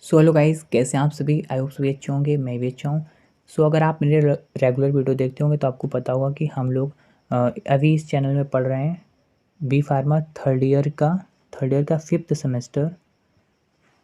So hello guys, कैसे हैं आप सभी। आई होप सभी अच्छे होंगे, मैं भी अच्छा हूँ। सो अगर आप मेरे रेगुलर वीडियो देखते होंगे तो आपको पता होगा कि हम लोग अभी इस चैनल में पढ़ रहे हैं बी फार्मा थर्ड ईयर का फिफ्थ सेमेस्टर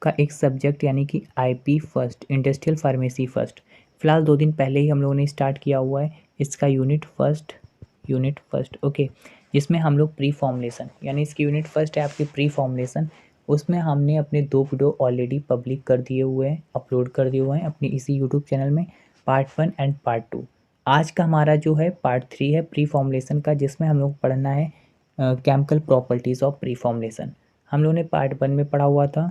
का एक सब्जेक्ट, यानी कि IP first, industrial pharmacy first. फ़िलहाल 2 दिन पहले ही हम लोगों ने स्टार्ट किया हुआ है इसका यूनिट फर्स्ट ओके, जिसमें हम लोग प्री फॉर्मुलेशन, यानी इसकी यूनिट फर्स्ट है आपकी प्री फॉर्मुलेशन। उसमें हमने अपने 2 वीडियो ऑलरेडी पब्लिक कर दिए हुए हैं, अपलोड कर दिए हुए हैं अपनी इसी यूट्यूब चैनल में, पार्ट 1 एंड पार्ट 2। आज का हमारा जो है पार्ट 3 है प्री फॉर्मुलेशन का, जिसमें हम लोग पढ़ना है chemical properties of pre formulation. हम लोगों ने पार्ट 1 में पढ़ा हुआ था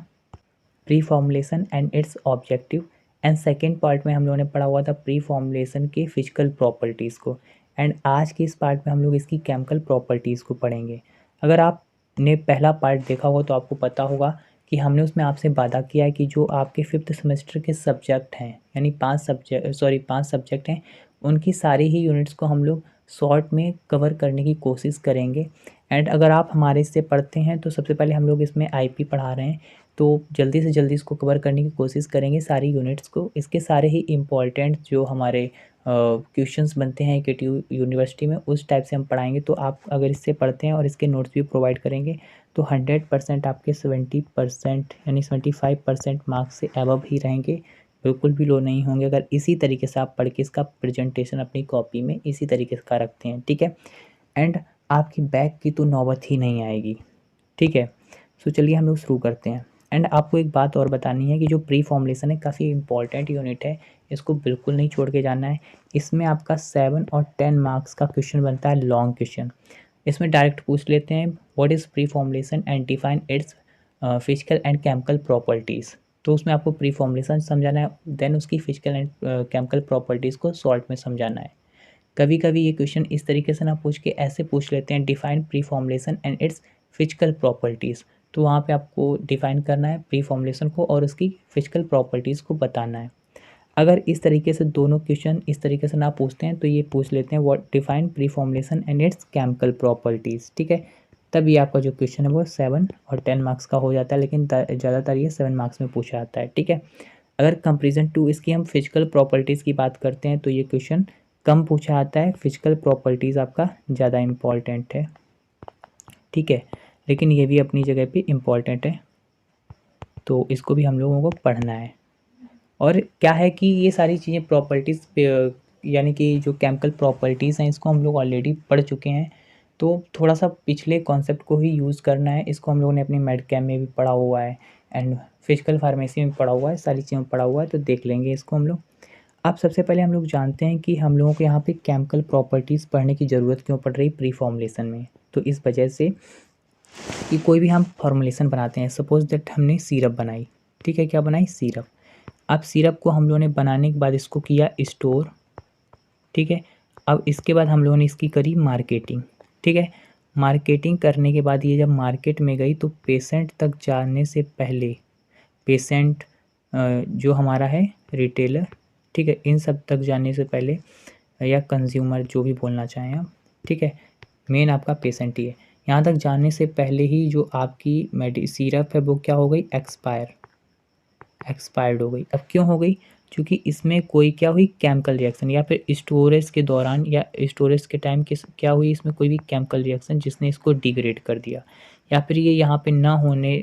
pre formulation and it's objective, and second part में हम लोगों ने पढ़ा हुआ था प्री फॉर्मुलेशन के फिजिकल प्रॉपर्टीज़ को। एंड आज के इस पार्ट में हम लोग इसकी केमिकल प्रॉपर्टीज़ को पढ़ेंगे। अगर आपने पहला पार्ट देखा हो तो आपको पता होगा कि हमने उसमें आपसे वादा किया है कि जो आपके फिफ्थ सेमेस्टर के सब्जेक्ट हैं, यानी 5 सब्जेक्ट हैं, उनकी सारी ही यूनिट्स को हम लोग शॉर्ट में कवर करने की कोशिश करेंगे। एंड अगर आप हमारे इससे पढ़ते हैं तो सबसे पहले हम लोग इसमें आईपी पढ़ा रहे हैं, तो जल्दी से जल्दी इसको कवर करने की कोशिश करेंगे सारी यूनिट्स को। इसके सारे ही इम्पॉर्टेंट जो हमारे क्वेश्चंस बनते हैं के यूनिवर्सिटी में, उस टाइप से हम पढ़ाएंगे। तो आप अगर इससे पढ़ते हैं और इसके नोट्स भी प्रोवाइड करेंगे तो 100% आपके 70% यानी 75% मार्क्स से अबव ही रहेंगे, बिल्कुल भी लो नहीं होंगे, अगर इसी तरीके से आप पढ़ के इसका प्रेजेंटेशन अपनी कॉपी में इसी तरीके से का रखते हैं, ठीक है। एंड आपकी बैक की तो नौबत ही नहीं आएगी, ठीक है। सो चलिए हम लोग शुरू करते हैं। एंड आपको एक बात और बतानी है कि जो प्री फॉर्मुलेशन है काफ़ी इंपॉर्टेंट यूनिट है, इसको बिल्कुल नहीं छोड़ के जाना है। इसमें आपका 7 और 10 मार्क्स का क्वेश्चन बनता है, लॉन्ग क्वेश्चन। इसमें डायरेक्ट पूछ लेते हैं what is pre formulation and define it's physical and chemical properties. तो उसमें आपको प्री फॉर्मुलेशन समझाना है, देन उसकी फिजिकल एंड केमिकल प्रॉपर्टीज़ को शॉर्ट में समझाना है। कभी कभी ये क्वेश्चन इस तरीके से ना पूछ के ऐसे पूछ लेते हैं define pre formulation and it's physical properties. तो वहाँ पे आपको डिफाइन करना है प्री फॉर्मुलेशन को और उसकी फिजिकल प्रॉपर्टीज़ को बताना है। अगर इस तरीके से दोनों क्वेश्चन इस तरीके से ना पूछते हैं तो ये पूछ लेते हैं what define pre formulation and it's chemical properties, ठीक है। तब ये आपका जो क्वेश्चन है वो 7 और 10 मार्क्स का हो जाता है, लेकिन ज़्यादातर ये 7 मार्क्स में पूछा जाता है, ठीक है। अगर कंपेरिजन टू इसकी हम फिजिकल प्रॉपर्टीज़ की बात करते हैं तो ये क्वेश्चन कम पूछा आता है, फिजिकल प्रॉपर्टीज़ आपका ज़्यादा इम्पॉर्टेंट है, ठीक है। लेकिन ये भी अपनी जगह पे इम्पॉर्टेंट है, तो इसको भी हम लोगों को पढ़ना है। और क्या है कि ये सारी चीज़ें प्रॉपर्टीज़ यानी कि जो केमिकल प्रॉपर्टीज़ हैं इसको हम लोग ऑलरेडी पढ़ चुके हैं, तो थोड़ा सा पिछले कॉन्सेप्ट को ही यूज़ करना है। इसको हम लोगों ने अपनी मेड कैम में भी पढ़ा हुआ है एंड फिजिकल फार्मेसी में पढ़ा हुआ है, सारी चीज़ों में पढ़ा हुआ है, तो देख लेंगे इसको हम लोग। अब सबसे पहले हम लोग जानते हैं कि हम लोगों को यहाँ पे केमिकल प्रॉपर्टीज़ पढ़ने की ज़रूरत क्यों पड़ रही प्री फॉर्मुलेशन में। तो इस वजह से कि कोई भी हम फॉर्मुलेशन बनाते हैं, सपोज दैट हमने सिरप बनाई, ठीक है, क्या बनाई, सिरप। अब सिरप को हम लोगों ने बनाने के बाद इसको किया स्टोर, ठीक है। अब इसके बाद हम लोगों ने इसकी करी मार्केटिंग, ठीक है। मार्केटिंग करने के बाद ये जब मार्केट में गई तो पेशेंट तक जाने से पहले, पेशेंट जो हमारा है रिटेलर, ठीक है, इन सब तक जाने से पहले, या कंज्यूमर जो भी बोलना चाहें आप, ठीक है, मेन आपका पेशेंट ही है। यहाँ तक जाने से पहले ही जो आपकी सिरप है वो क्या हो गई, एक्सपायर्ड हो गई। अब क्यों हो गई, क्योंकि इसमें कोई क्या हुई, केमिकल रिएक्शन, या फिर स्टोरेज के दौरान या स्टोरेज के टाइम किस क्या हुई, इसमें कोई भी केमिकल रिएक्शन जिसने इसको डिग्रेड कर दिया, या फिर ये यहाँ पे ना होने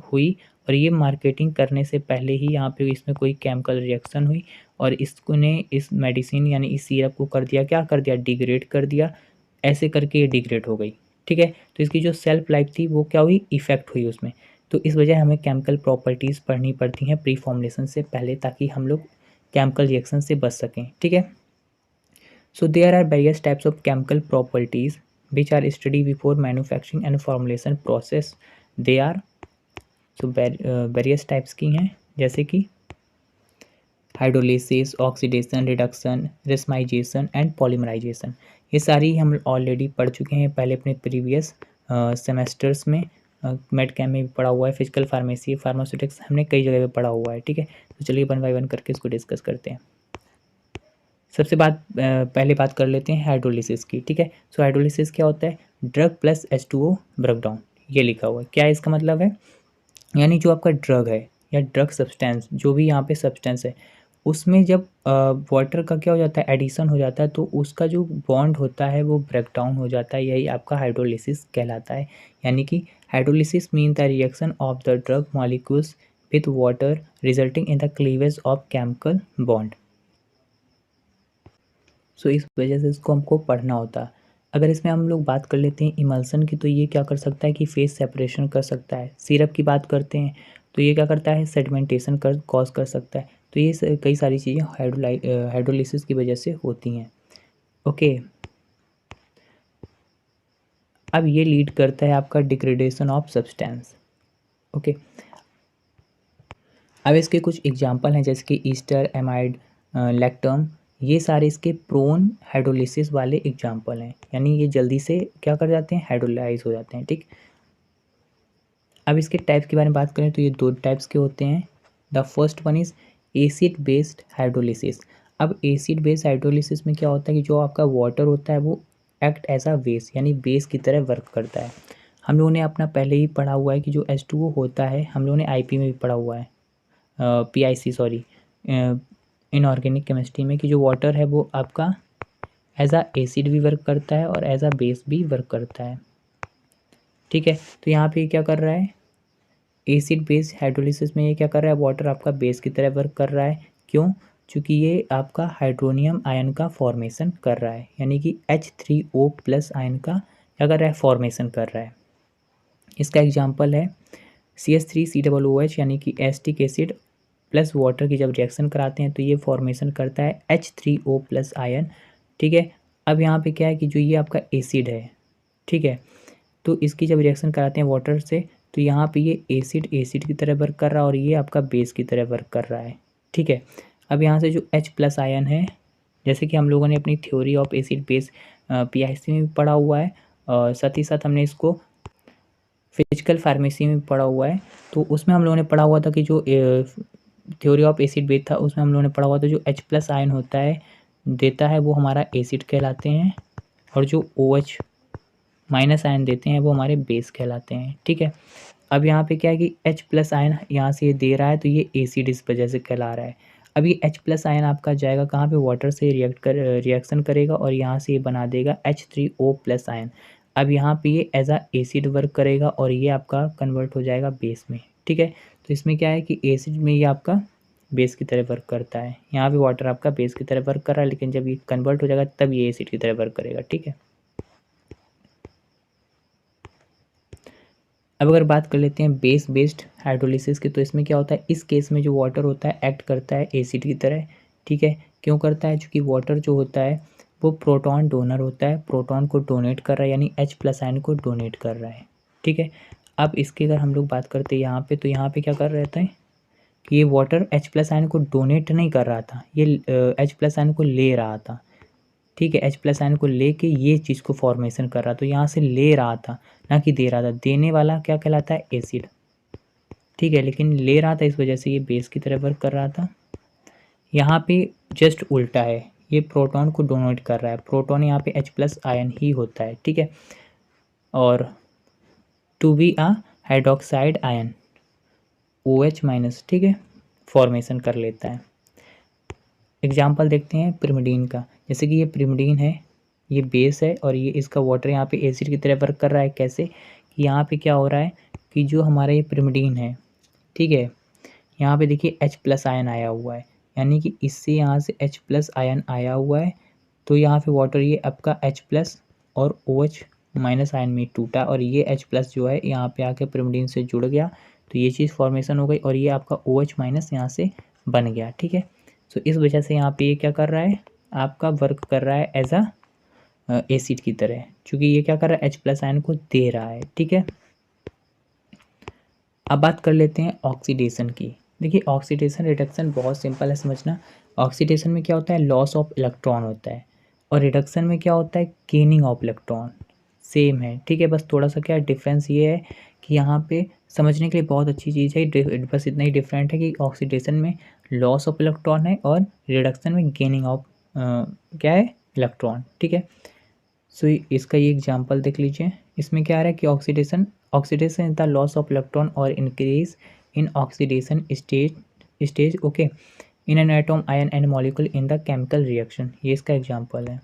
हुई, और ये मार्केटिंग करने से पहले ही यहाँ पे इसमें कोई केमिकल रिएक्शन हुई और इसको ने इस मेडिसिन यानी इस सिरप को कर दिया, क्या कर दिया, डिग्रेड कर दिया। ऐसे करके ये डिग्रेड हो गई, ठीक है। तो इसकी जो सेल्फ लाइफ थी वो क्या हुई, इफेक्ट हुई उसमें। तो इस वजह हमें केमिकल प्रॉपर्टीज़ पढ़नी पड़ती हैं प्री फॉर्मुलेशन से पहले, ताकि हम लोग केमिकल रिएक्शन से बच सकें, ठीक है। So there are various types of chemical properties which are study before manufacturing and formulation process. They are, so various types की हैं, जैसे कि hydrolysis, oxidation, reduction, racemization and polymerization. ये सारी हम ऑलरेडी पढ़ चुके हैं पहले अपने प्रीवियस सेमेस्टर्स में। मेड कैम में भी पढ़ा हुआ है, फिजिकल फार्मेसी, फार्मास्यूटिक्स हमने कई जगह पे पढ़ा हुआ है, ठीक है। तो चलिए 1 बाय 1 करके इसको डिस्कस करते हैं। पहले बात कर लेते हैं हाइड्रोलिसिस की, ठीक है। सो हाइड्रोलिसिस क्या होता है, ड्रग प्लस H2O ब्रेकडाउन, ये लिखा हुआ है। क्या इसका मतलब है, यानी जो आपका ड्रग है, या ड्रग सब्सटेंस, जो भी यहाँ पे सब्सटेंस है, उसमें जब वाटर का क्या हो जाता है, एडिशन हो जाता है, तो उसका जो बॉन्ड होता है वो ब्रेक डाउन हो जाता है, यही आपका हाइड्रोलिसिस कहलाता है। यानी कि hydrolysis mean the reaction of the drug molecules with water resulting in the cleavage of chemical bond. So इस वजह से इसको हमको पढ़ना होता है। अगर इसमें हम लोग बात कर लेते हैं इमल्सन की, तो ये क्या कर सकता है कि फेस सेपरेशन कर सकता है। सिरप की बात करते हैं तो ये क्या करता है, सेडिमेंटेशन कर कॉज कर सकता है। तो ये कई सारी चीज़ें हाइड्रोलिसिस की वजह से होती हैं। ओके, अब ये लीड करता है आपका डिग्रेडेशन ऑफ सब्सटेंस। ओके, अब इसके कुछ एग्जांपल हैं जैसे कि ईस्टर, एमाइड, लैक्टम, ये सारे इसके प्रोन हाइड्रोलिसिस वाले एग्जांपल हैं, यानी ये जल्दी से क्या कर जाते हैं, हाइड्रोलाइज हो जाते हैं। ठीक, अब इसके टाइप्स के बारे में बात करें तो ये दो टाइप्स के होते हैं। The first one is acid based hydrolysis. अब एसिड बेस्ड हाइड्रोलिसिस में क्या होता है कि जो आपका वाटर होता है वो एक्ट एज अ बेस, यानी बेस की तरह वर्क करता है। हम लोगों ने अपना पहले ही पढ़ा हुआ है कि जो H2O होता है, हम लोगों ने IP में भी पढ़ा हुआ है, PIC सॉरी, इनऑर्गेनिक केमिस्ट्री में, कि जो वाटर है वो आपका एज अ एसिड भी वर्क करता है और एज अ बेस भी वर्क करता है। ठीक है, तो यहाँ पे क्या कर रहा है, एसिड बेस हाइड्रोलिसिस में ये क्या कर रहा है, वाटर आपका बेस की तरह वर्क कर रहा है। क्यों? चूँकि ये आपका हाइड्रोनियम आयन का फॉर्मेशन कर रहा है, यानी कि H3O प्लस आयन का क्या कर रहा है, फॉर्मेशन कर रहा है। इसका एग्जांपल है CH3COOH, यानी कि एसिटिक एसिड प्लस वाटर की जब रिएक्शन कराते हैं तो ये फॉर्मेशन करता है H3O प्लस आयन। ठीक है, अब यहाँ पे क्या है कि जो ये आपका एसिड है, ठीक है, तो इसकी जब रिएक्शन कराते हैं वाटर से तो यहाँ पे ये एसिड एसिड की तरह वर्क कर रहा है और ये आपका बेस की तरह वर्क कर रहा है। ठीक है, अब यहाँ से जो H प्लस आयन है, जैसे कि हम लोगों ने अपनी theory of acid base PIC में भी पढ़ा हुआ है, और साथ ही साथ हमने इसको फिजिकल फार्मेसी में पढ़ा हुआ है। तो उसमें हम लोगों ने पढ़ा हुआ था कि जो थ्योरी ऑफ एसिड बेस था उसमें हम लोगों ने पढ़ा हुआ था जो H प्लस आयन होता है देता है वो हमारा एसिड कहलाते हैं, और जो OH माइनस आयन देते हैं वो हमारे बेस कहलाते हैं। ठीक है, अब यहाँ पे क्या है कि H प्लस आयन यहाँ से ये दे रहा है तो ये एसिड इस वजह से कहला रहा है। अब ये H प्लस आयन आपका जाएगा कहाँ पे, वाटर से रिएक्शन करेगा और यहाँ से ये बना देगा H3O प्लस आयन। अब यहाँ पे ये एज अ एसिड वर्क करेगा और ये आपका कन्वर्ट हो जाएगा बेस में। ठीक है, तो इसमें क्या है कि एसिड में ये आपका बेस की तरह वर्क करता है, यहाँ पे वाटर आपका बेस की तरह वर्क कर रहा है, लेकिन जब ये कन्वर्ट हो जाएगा तब ये एसिड की तरह वर्क करेगा। ठीक है, अब अगर बात कर लेते हैं बेस बेस्ड हाइड्रोलिसिस की, तो इसमें क्या होता है, इस केस में जो वाटर होता है एक्ट करता है एसिड की तरह। ठीक है, क्यों करता है, क्योंकि वाटर जो होता है वो प्रोटॉन डोनर होता है, प्रोटॉन को डोनेट कर रहा है, यानी H प्लस आयन को डोनेट कर रहा है। ठीक है, अब इसकी अगर हम लोग बात करते हैं यहाँ पे, तो यहाँ पे क्या कर रहे थे कि ये वाटर H प्लस आयन को डोनेट नहीं कर रहा था, ये H प्लस आयन को ले रहा था। ठीक है, H प्लस आयन को लेके ये चीज़ को फॉर्मेशन कर रहा, तो यहाँ से ले रहा था ना कि दे रहा था। देने वाला क्या कहलाता है, एसिड। ठीक है, लेकिन ले रहा था इस वजह से ये बेस की तरह वर्क कर रहा था। यहाँ पे जस्ट उल्टा है, ये प्रोटॉन को डोनेट कर रहा है, प्रोटॉन यहाँ पे H प्लस आयन ही होता है। ठीक है, और to be a hydroxide ion OH minus, ठीक है, फॉर्मेशन कर लेता है। एग्जाम्पल देखते हैं पिरिमिडीन का, जैसे कि ये पिरिमिडीन है, ये बेस है और ये इसका वाटर यहाँ पे एसिड की तरह वर्क कर रहा है। कैसे कि यहाँ पे क्या हो रहा है कि जो हमारा ये पिरिमिडीन है, ठीक है, यहाँ पे देखिए H प्लस आयन आया हुआ है, यानी कि इससे यहाँ से H प्लस आयन आया हुआ है, तो यहाँ पे वाटर ये आपका H प्लस और OH माइनस आयन में टूटा और ये H प्लस जो है यहाँ पे आके पिरिमिडीन से जुड़ गया, तो ये चीज़ फॉर्मेशन हो गई और ये आपका OH माइनस यहाँ से बन गया। ठीक है, तो इस वजह से यहाँ पे ये क्या कर रहा है, आपका वर्क कर रहा है एज अ एसिड की तरह, क्योंकि ये क्या कर रहा है, H प्लस आयन को दे रहा है। ठीक है, अब बात कर लेते हैं ऑक्सीडेशन की। देखिए ऑक्सीडेशन रिडक्शन बहुत सिंपल है समझना। ऑक्सीडेशन में क्या होता है, लॉस ऑफ इलेक्ट्रॉन होता है, और रिडक्शन में क्या होता है, गेनिंग ऑफ इलेक्ट्रॉन। सेम है, ठीक है, बस थोड़ा सा क्या डिफरेंस ये है कि यहाँ पे समझने के लिए बहुत अच्छी चीज़ है, बस इतना ही डिफरेंट है कि ऑक्सीडेशन में लॉस ऑफ इलेक्ट्रॉन है और रिडक्शन में गेनिंग ऑफ क्या है, इलेक्ट्रॉन। ठीक है, सो इसका ये एग्जांपल देख लीजिए, इसमें क्या आ रहा है कि oxidation is the loss of electron और increase in oxidation stage okay in an atom ion and molecule in the chemical reaction, ये इसका एग्जांपल है।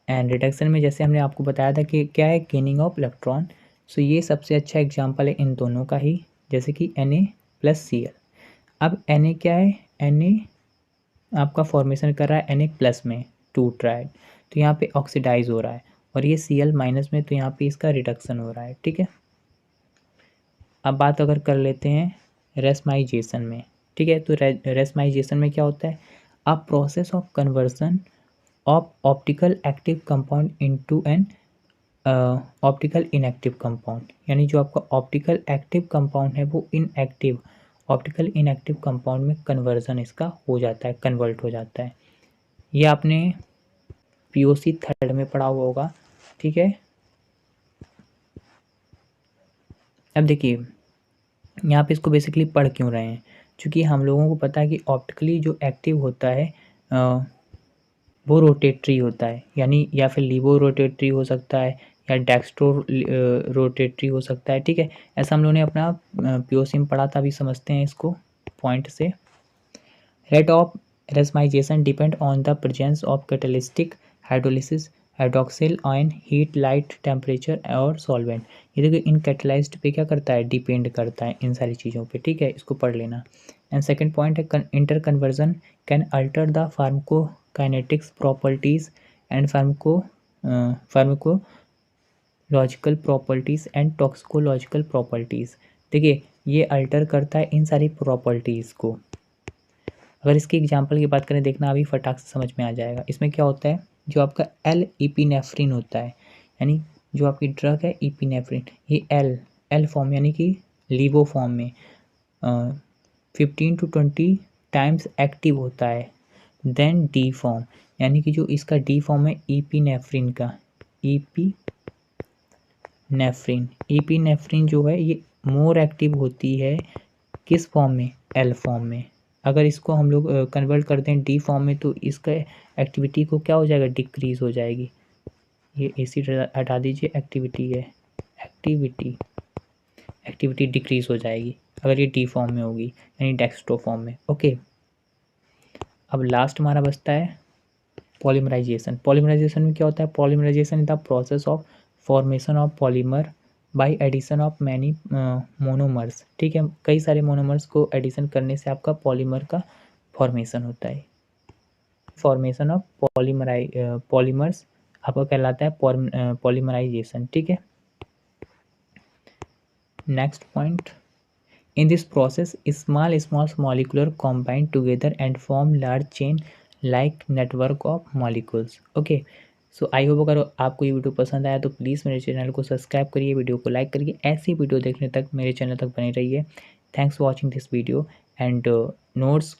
एंड रिडक्शन में जैसे हमने आपको बताया था कि क्या है, गेनिंग ऑफ इलेक्ट्रॉन। सो ये सबसे अच्छा एग्जांपल है इन दोनों का ही, जैसे कि Na+Cl। अब Na क्या है, Na आपका फॉर्मेशन कर रहा है Na+ में 2 ट्राइड, तो यहाँ पे ऑक्सीडाइज हो रहा है, और ये Cl- में, तो यहाँ पे इसका रिडक्शन हो रहा है, ठीक है। अब बात अगर कर लेते हैं रेसमाइजेशन में, ठीक है। तो रेसमाइजेशन में क्या होता है, a process of conversion of optical active compound into an optical inactive compound, यानी जो आपका ऑप्टिकल एक्टिव कंपाउंड है वो इनएक्टिव ऑप्टिकल इनएक्टिव कंपाउंड में कन्वर्जन इसका हो जाता है, कन्वर्ट हो जाता है। ये आपने पीओसी 3rd में पढ़ा हुआ होगा, ठीक है। अब देखिए यहाँ पे इसको बेसिकली पढ़ क्यों रहे हैं, क्योंकि हम लोगों को पता है कि ऑप्टिकली जो एक्टिव होता है वो रोटेटरी होता है, यानी या फिर लीवो रोटेटरी हो सकता है या डेक्स्ट्रो रोटेटरी हो सकता है, ठीक है। ऐसा हम लोगों ने अपना पीओसी में पढ़ा था, अभी समझते हैं इसको पॉइंट से। Rate of racemization depend on the presence of catalystic hydrolysis hydroxyl ion heat light temperature और सॉल्वेंट। ये देखिए इन कैटलाइज्ड पे क्या करता है, डिपेंड करता है इन सारी चीज़ों पे, ठीक है, इसको पढ़ लेना। एंड सेकंड पॉइंट है inter conversion can alter the pharmacokinetics properties and pharmacological properties and toxicological properties. देखिए ये अल्टर करता है इन सारी प्रॉपर्टीज़ को। अगर इसकी एग्जांपल की बात करें, देखना अभी फटाक से समझ में आ जाएगा। इसमें क्या होता है, जो आपका एल-इपिनेफ्रिन होता है, यानी जो आपकी ड्रग है इपिनेफ्रिन, ये एल फॉर्म यानी कि लीवो फॉर्म में 15 to 20 टाइम्स एक्टिव होता है देन डी फॉर्म, यानी कि जो इसका डी फॉर्म है इपिनेफ्रिन का, इपिनेफ्रिन जो है ये मोर एक्टिव होती है किस फॉर्म में, एल फॉर्म में। अगर इसको हम लोग कन्वर्ट करते हैं डी फॉर्म में, तो इसका एक्टिविटी को क्या हो जाएगा, डिक्रीज हो जाएगी। ये एसिड हटा दीजिए, एक्टिविटी है, एक्टिविटी डिक्रीज हो जाएगी अगर ये डी फॉर्म में होगी, यानी डेक्स्ट्रो फॉर्म में, ओके। अब लास्ट हमारा बचता है पॉलीमराइजेशन। पॉलीमराइजेशन में क्या होता है, polymerisation is the process of formation of polymer by addition of many monomers, ठीक है। कई सारे मोनोमर्स को एडिशन करने से आपका पॉलीमर का फॉर्मेशन होता है। फॉर्मेशन ऑफ पॉलीमर्स आपका कहलाता है पॉलीमराइजेशन, ठीक है। Next point, in this process small molecular combined together and form large chain like network of molecules, okay. So I hope अगर आपको ये वीडियो पसंद आया तो प्लीज़ मेरे चैनल को सब्सक्राइब करिए, वीडियो को लाइक करिए, ऐसी वीडियो देखने तक मेरे चैनल तक बने रहिए। Thanks for watching this video and notes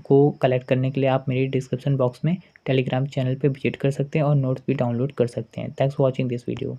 को कलेक्ट करने के लिए आप मेरी डिस्क्रिप्शन बॉक्स में टेलीग्राम चैनल पे विजिट कर सकते हैं और नोट्स भी डाउनलोड कर सकते हैं। Thanks for watching this video.